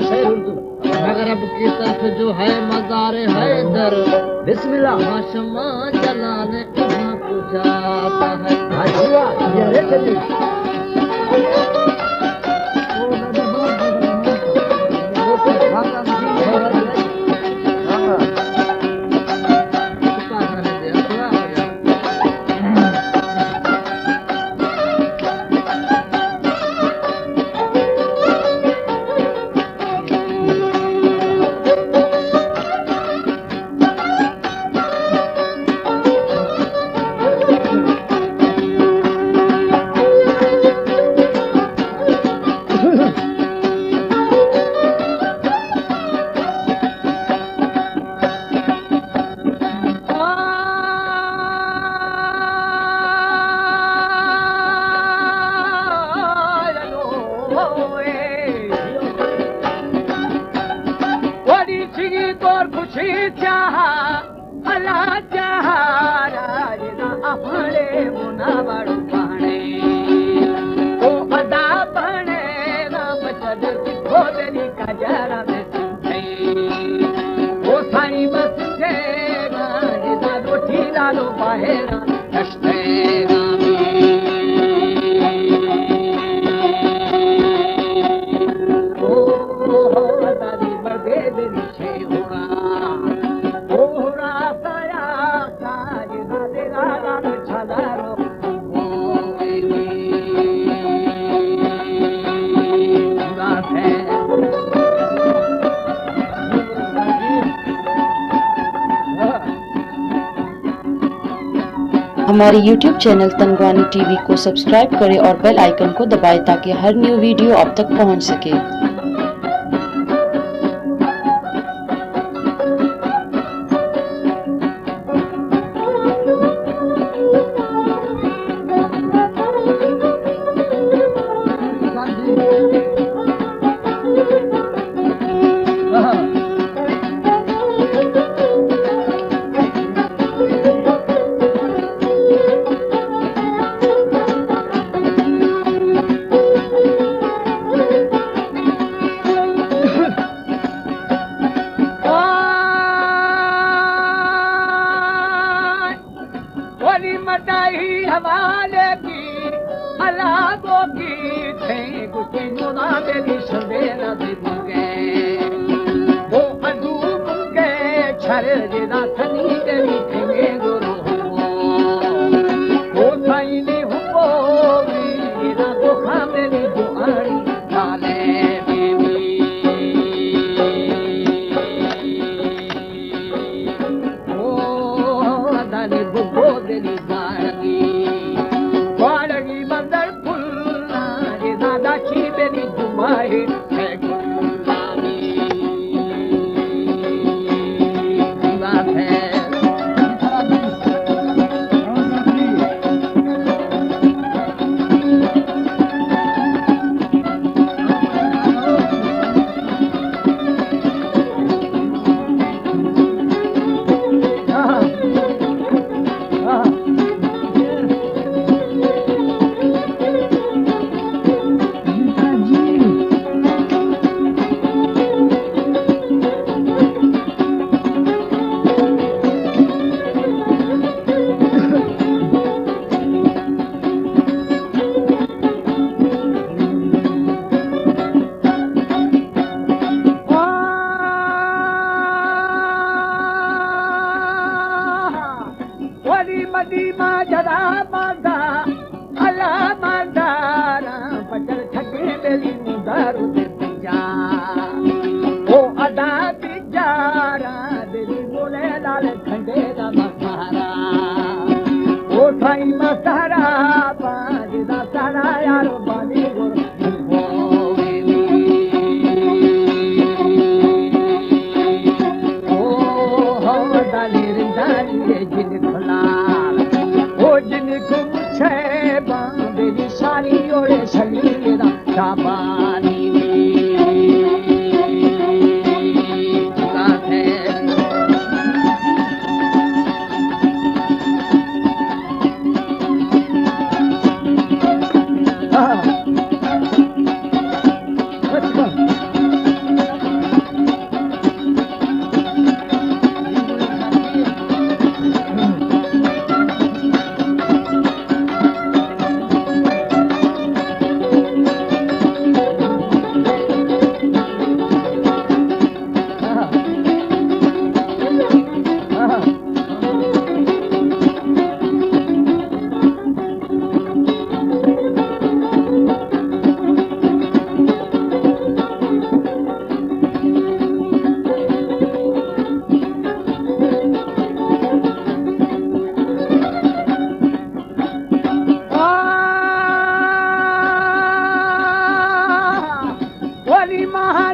शेर उर्दू। मगरब की तरफ जो है मज़ार हैदर, बिस्मिल्लाह माशमा जलाल वहाँ पूछाता है। आशिया ये रे चली वो तो खाता नहीं हां हमारे YouTube चैनल तनवानी टीवी को सब्सक्राइब करें और बेल आइकन को दबाएं ताकि हर न्यू वीडियो आप तक पहुंच सके।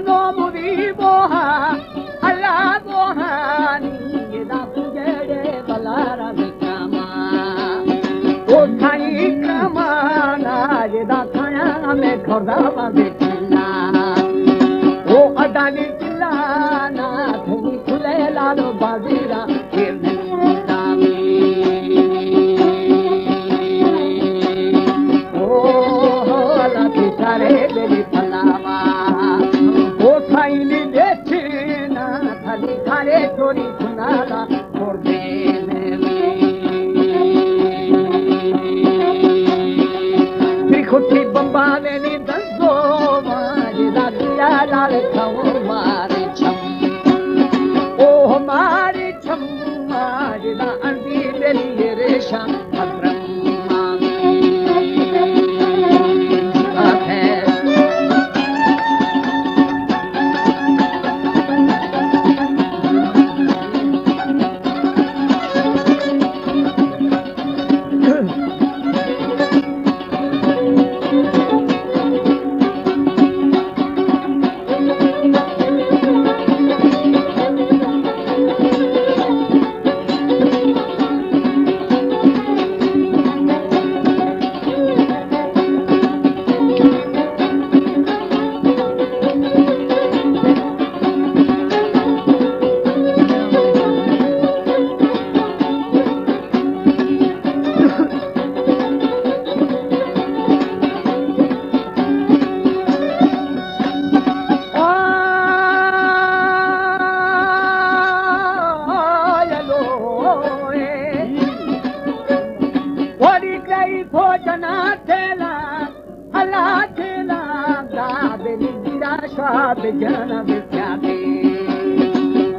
no muribo ha Allah bohani da pujere balara mikama o thai kamana da thaya me khorda ba betna o adani chilana thuni khule la lo bazira kirne Sare beli palama, o saini dechina, thali thare chori kunala, korde me. Trikhuti bamba veni danzo, majda diya lal khau mare cham. Oh mare cham, majda andi beli resha adram. Jana bisyade,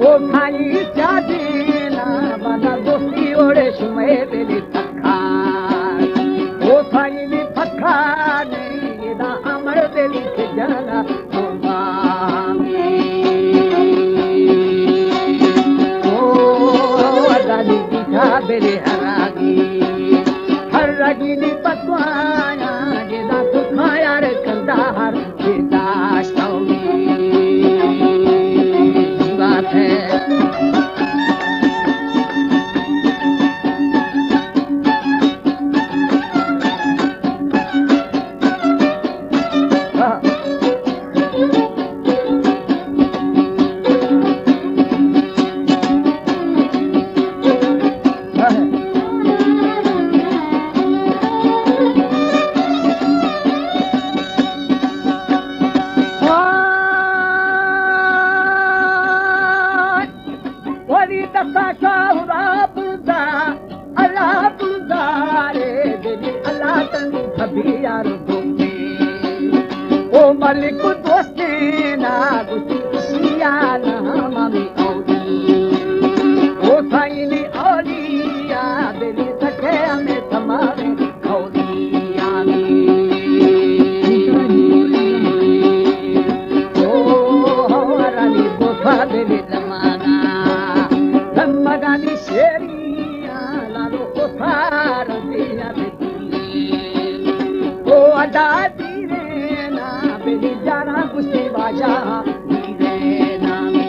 o thai chade na bana dosti ore shume beli pakha, o thai ni pakha ne da amar beli jana kurbangi, o adani ditha beli haragi ni patwana jeda sukhaya re kandahar jeda shaumi. O malik dosti na gusti siyana mami audi o saini auliya beli sakhe ame tamare kaudi ami o harani bofa beli lamana lamagani sheriya lalo osar diya o adati beli jana gusti baja dire nami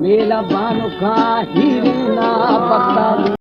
mela banu ka hirna bakta